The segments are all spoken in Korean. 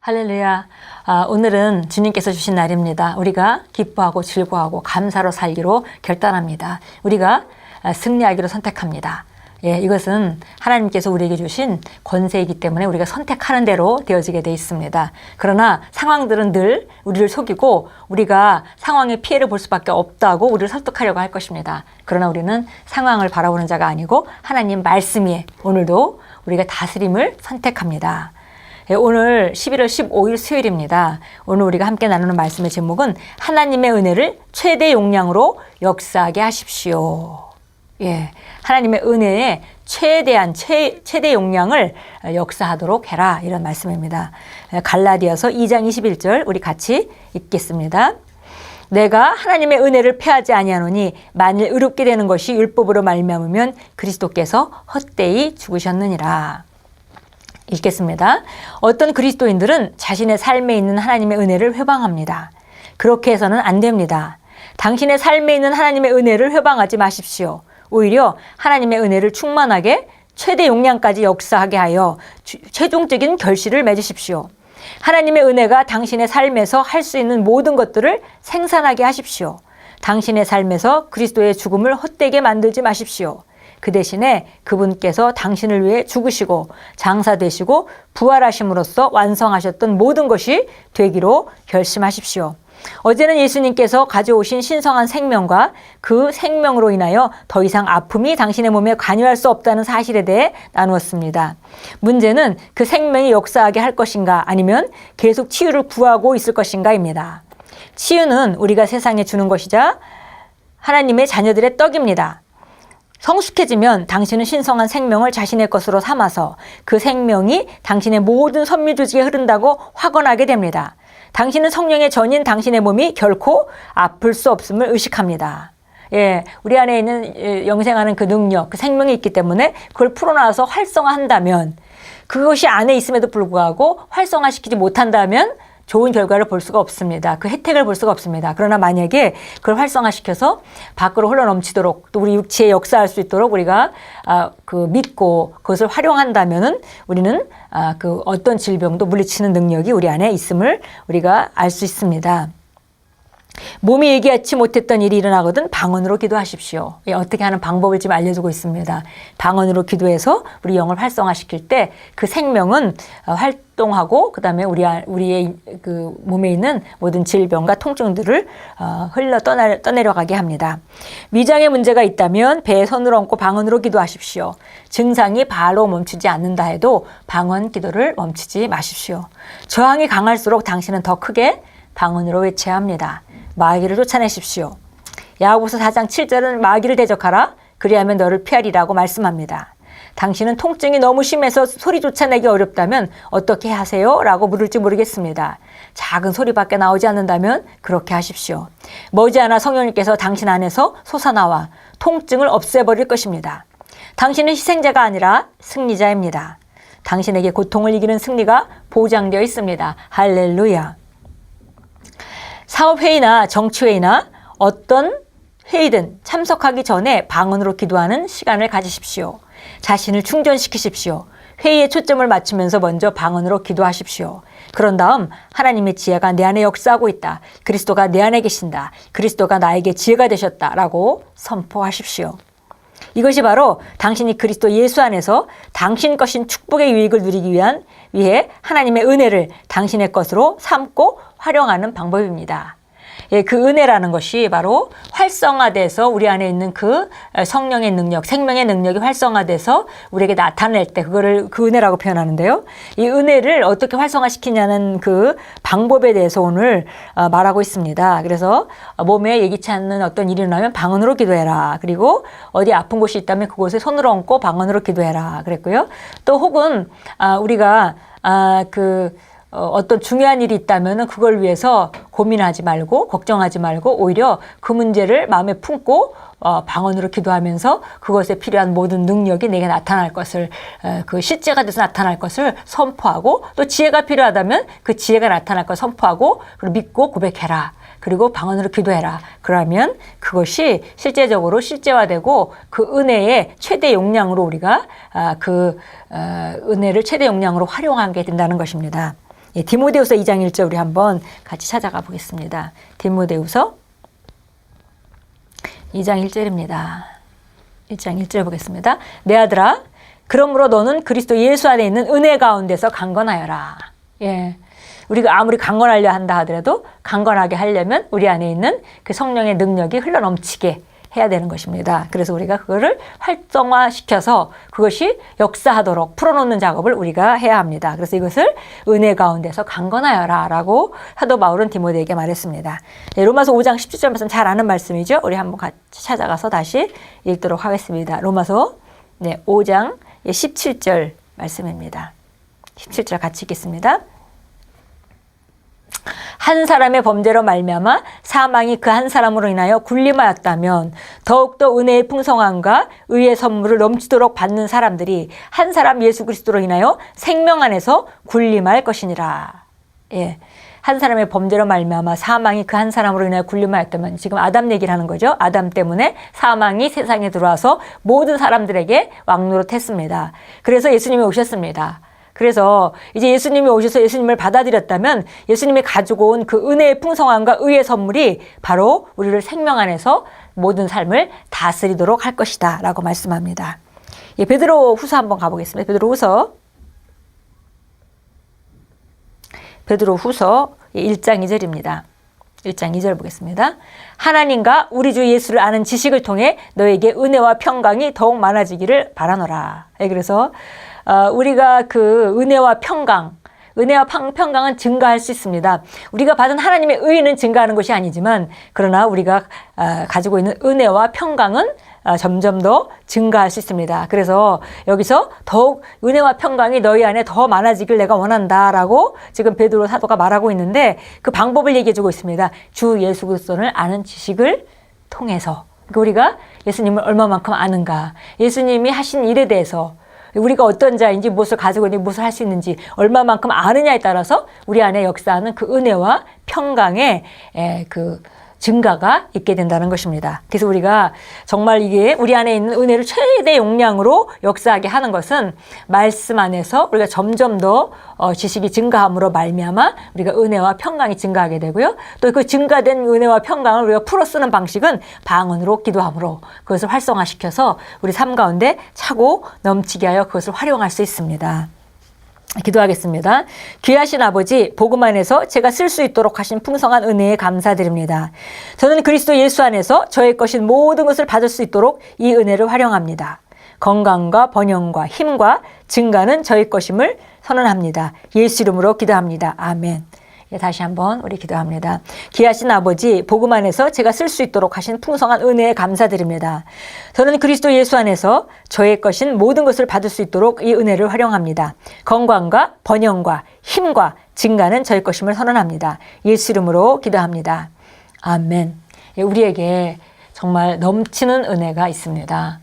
할렐루야. 오늘은 주님께서 주신 날입니다. 우리가 기뻐하고 즐거워하고 감사로 살기로 결단합니다. 우리가 승리하기로 선택합니다. 이것은 하나님께서 우리에게 주신 권세이기 때문에 우리가 선택하는 대로 되어지게 돼 있습니다. 그러나 상황들은 늘 우리를 속이고 우리가 상황의 피해를 볼 수밖에 없다고 우리를 설득하려고 할 것입니다. 그러나 우리는 상황을 바라보는 자가 아니고 하나님 말씀에 오늘도 우리가 다스림을 선택합니다. 오늘 11월 15일 수요일입니다. 오늘 우리가 함께 나누는 말씀의 제목은 하나님의 은혜를 최대 용량으로 역사하게 하십시오. 하나님의 은혜의 최대한 최대 용량을 역사하도록 해라, 이런 말씀입니다. 갈라디아서 2장 21절 우리 같이 읽겠습니다. 내가 하나님의 은혜를 패하지 아니하노니 만일 의롭게 되는 것이 율법으로 말미암으면 그리스도께서 헛되이 죽으셨느니라. 읽겠습니다. 어떤 그리스도인들은 자신의 삶에 있는 하나님의 은혜를 회방합니다. 그렇게 해서는 안 됩니다. 당신의 삶에 있는 하나님의 은혜를 회방하지 마십시오. 오히려 하나님의 은혜를 충만하게 최대 용량까지 역사하게 하여 최종적인 결실을 맺으십시오. 하나님의 은혜가 당신의 삶에서 할 수 있는 모든 것들을 생산하게 하십시오. 당신의 삶에서 그리스도의 죽음을 헛되게 만들지 마십시오. 그 대신에 그분께서 당신을 위해 죽으시고 장사되시고 부활하심으로써 완성하셨던 모든 것이 되기로 결심하십시오. 어제는 예수님께서 가져오신 신성한 생명과 그 생명으로 인하여 더 이상 아픔이 당신의 몸에 관여할 수 없다는 사실에 대해 나누었습니다. 문제는 그 생명이 역사하게 할 것인가 아니면 계속 치유를 구하고 있을 것인가입니다. 치유는 우리가 세상에 주는 것이자 하나님의 자녀들의 떡입니다. 성숙해지면 당신은 신성한 생명을 자신의 것으로 삼아서 그 생명이 당신의 모든 섬유조직에 흐른다고 확언하게 됩니다. 당신은 성령의 전인 당신의 몸이 결코 아플 수 없음을 의식합니다. 우리 안에 있는 영생하는 그 능력, 그 생명이 있기 때문에 그걸 풀어놔서 활성화한다면, 그것이 안에 있음에도 불구하고 활성화시키지 못한다면 좋은 결과를 볼 수가 없습니다. 그 혜택을 볼 수가 없습니다. 그러나 만약에 그걸 활성화시켜서 밖으로 흘러넘치도록 또 우리 육체에 역사할 수 있도록 우리가 믿고 그것을 활용한다면은 우리는 그 어떤 질병도 물리치는 능력이 우리 안에 있음을 우리가 알 수 있습니다. 몸이 예기치 못했던 일이 일어나거든 방언으로 기도하십시오. 어떻게 하는 방법을 지금 알려주고 있습니다. 방언으로 기도해서 우리 영을 활성화시킬 때 그 생명은 활동하고 그다음에 우리의 그 몸에 있는 모든 질병과 통증들을 흘러 떠내려가게 합니다. 위장에 문제가 있다면 배에 손을 얹고 방언으로 기도하십시오. 증상이 바로 멈추지 않는다 해도 방언 기도를 멈추지 마십시오. 저항이 강할수록 당신은 더 크게 방언으로 외쳐야 합니다. 마귀를 쫓아내십시오. 야고보서 4장 7절은 마귀를 대적하라. 그리하면 너를 피하리라고 말씀합니다. 당신은 통증이 너무 심해서 소리조차 내기 어렵다면 어떻게 하세요? 라고 물을지 모르겠습니다. 작은 소리밖에 나오지 않는다면 그렇게 하십시오. 머지않아 성령님께서 당신 안에서 솟아나와 통증을 없애버릴 것입니다. 당신은 희생자가 아니라 승리자입니다. 당신에게 고통을 이기는 승리가 보장되어 있습니다. 할렐루야. 사업회의나 정치회의나 어떤 회의든 참석하기 전에 방언으로 기도하는 시간을 가지십시오. 자신을 충전시키십시오. 회의에 초점을 맞추면서 먼저 방언으로 기도하십시오. 그런 다음 하나님의 지혜가 내 안에 역사하고 있다. 그리스도가 내 안에 계신다. 그리스도가 나에게 지혜가 되셨다라고 선포하십시오. 이것이 바로 당신이 그리스도 예수 안에서 당신 것인 축복의 유익을 누리기 위해 하나님의 은혜를 당신의 것으로 삼고 활용하는 방법입니다. 그 은혜라는 것이 바로 활성화돼서 우리 안에 있는 그 성령의 능력, 생명의 능력이 활성화돼서 우리에게 나타낼 때 그거를 그 은혜라고 표현하는데요. 이 은혜를 어떻게 활성화시키냐는 그 방법에 대해서 오늘 말하고 있습니다. 그래서 몸에 예기치 않는 어떤 일이 일어나면 방언으로 기도해라. 그리고 어디 아픈 곳이 있다면 그곳에 손을 얹고 방언으로 기도해라. 그랬고요. 또 혹은 우리가 어떤 중요한 일이 있다면 그걸 위해서 고민하지 말고 걱정하지 말고 오히려 그 문제를 마음에 품고 방언으로 기도하면서 그것에 필요한 모든 능력이 내게 나타날 것을 그 실제가 돼서 나타날 것을 선포하고 또 지혜가 필요하다면 그 지혜가 나타날 것을 선포하고 그리고 믿고 고백해라. 그리고 방언으로 기도해라. 그러면 그것이 실제적으로 실제화되고 그 은혜의 최대 용량으로 우리가 그 은혜를 최대 용량으로 활용하게 된다는 것입니다. 예, 디모데후서 2장 1절 우리 한번 같이 찾아가 보겠습니다. 디모데후서 2장 1절입니다. 1장 1절 보겠습니다. 내 아들아, 그러므로 너는 그리스도 예수 안에 있는 은혜 가운데서 강건하여라. 예. 우리가 아무리 강건하려 한다 하더라도 강건하게 하려면 우리 안에 있는 그 성령의 능력이 흘러넘치게 해야 되는 것입니다. 그래서 우리가 그거를 활성화시켜서 그것이 역사하도록 풀어놓는 작업을 우리가 해야 합니다. 그래서 이것을 은혜 가운데서 강건하여라 라고 사도 바울은 디모데에게 말했습니다. 네, 로마서 5장 17절 말씀 잘 아는 말씀이죠. 우리 한번 같이 찾아가서 다시 읽도록 하겠습니다. 로마서 5장 17절 말씀입니다. 17절 같이 읽겠습니다. 한 사람의 범죄로 말미암아 사망이 그 한 사람으로 인하여 군림하였다면 더욱더 은혜의 풍성함과 의의 선물을 넘치도록 받는 사람들이 한 사람 예수 그리스도로 인하여 생명 안에서 군림할 것이니라. 예. 한 사람의 범죄로 말미암아 사망이 그 한 사람으로 인하여 군림하였다면, 지금 아담 얘기를 하는 거죠. 아담 때문에 사망이 세상에 들어와서 모든 사람들에게 왕노릇했습니다. 그래서 예수님이 오셨습니다. 그래서 이제 예수님이 오셔서 예수님을 받아들였다면 예수님이 가지고 온 그 은혜의 풍성함과 의의 선물이 바로 우리를 생명 안에서 모든 삶을 다스리도록 할 것이다 라고 말씀합니다. 예, 베드로 후서 한번 가보겠습니다. 베드로 후서 1장 2절입니다. 1장 2절 보겠습니다. 하나님과 우리 주 예수를 아는 지식을 통해 너에게 은혜와 평강이 더욱 많아지기를 바라노라. 예, 그래서 우리가 그 은혜와 평강은 증가할 수 있습니다. 우리가 받은 하나님의 의는 증가하는 것이 아니지만, 그러나 우리가 가지고 있는 은혜와 평강은 점점 더 증가할 수 있습니다. 그래서 여기서 더욱 은혜와 평강이 너희 안에 더 많아지길 내가 원한다라고 지금 베드로 사도가 말하고 있는데, 그 방법을 얘기해 주고 있습니다. 주 예수 그리스도를 아는 지식을 통해서, 그러니까 우리가 예수님을 얼마만큼 아는가, 예수님이 하신 일에 대해서 우리가 어떤 자인지, 무엇을 가지고 있는지, 무엇을 할 수 있는지 얼마만큼 아느냐에 따라서 우리 안에 역사하는 그 은혜와 평강의 그 증가가 있게 된다는 것입니다. 그래서 우리가 정말 이게 우리 안에 있는 은혜를 최대 용량으로 역사하게 하는 것은 말씀 안에서 우리가 점점 더 지식이 증가함으로 말미암아 우리가 은혜와 평강이 증가하게 되고요. 또 그 증가된 은혜와 평강을 우리가 풀어 쓰는 방식은 방언으로 기도함으로 그것을 활성화시켜서 우리 삶 가운데 차고 넘치게 하여 그것을 활용할 수 있습니다. 기도하겠습니다. 귀하신 아버지, 복음 안에서 제가 쓸 수 있도록 하신 풍성한 은혜에 감사드립니다. 저는 그리스도 예수 안에서 저의 것인 모든 것을 받을 수 있도록 이 은혜를 활용합니다. 건강과 번영과 힘과 증가는 저의 것임을 선언합니다. 예수 이름으로 기도합니다. 아멘. 다시 한번 우리 기도합니다. 귀하신 아버지, 복음 안에서 제가 쓸 수 있도록 하신 풍성한 은혜에 감사드립니다. 저는 그리스도 예수 안에서 저의 것인 모든 것을 받을 수 있도록 이 은혜를 활용합니다. 건강과 번영과 힘과 증가는 저의 것임을 선언합니다. 예수 이름으로 기도합니다. 아멘. 우리에게 정말 넘치는 은혜가 있습니다.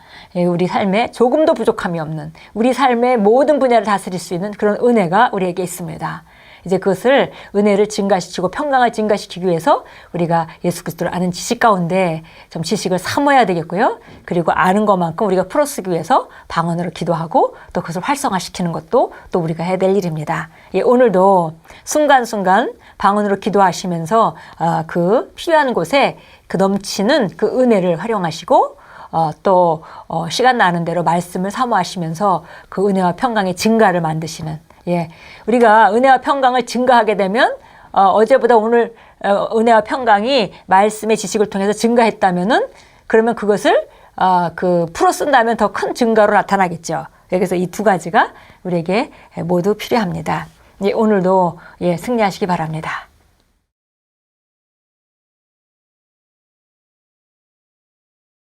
우리 삶에 조금도 부족함이 없는, 우리 삶의 모든 분야를 다스릴 수 있는 그런 은혜가 우리에게 있습니다. 이제 그것을, 은혜를 증가시키고 평강을 증가시키기 위해서 우리가 예수 그리스도를 아는 지식 가운데 좀 지식을 삼아야 되겠고요. 그리고 아는 것만큼 우리가 풀어쓰기 위해서 방언으로 기도하고 또 그것을 활성화시키는 것도 또 우리가 해야 될 일입니다. 오늘도 순간순간 방언으로 기도하시면서 그 필요한 곳에 그 넘치는 그 은혜를 활용하시고 또 시간 나는 대로 말씀을 사모하시면서 그 은혜와 평강의 증가를 만드시는, 우리가 은혜와 평강을 증가하게 되면 어제보다 오늘 은혜와 평강이 말씀의 지식을 통해서 증가했다면은, 그러면 그것을 그 풀어 쓴다면 더 큰 증가로 나타나겠죠. 그래서 이 두 가지가 우리에게 모두 필요합니다. 오늘도 승리하시기 바랍니다.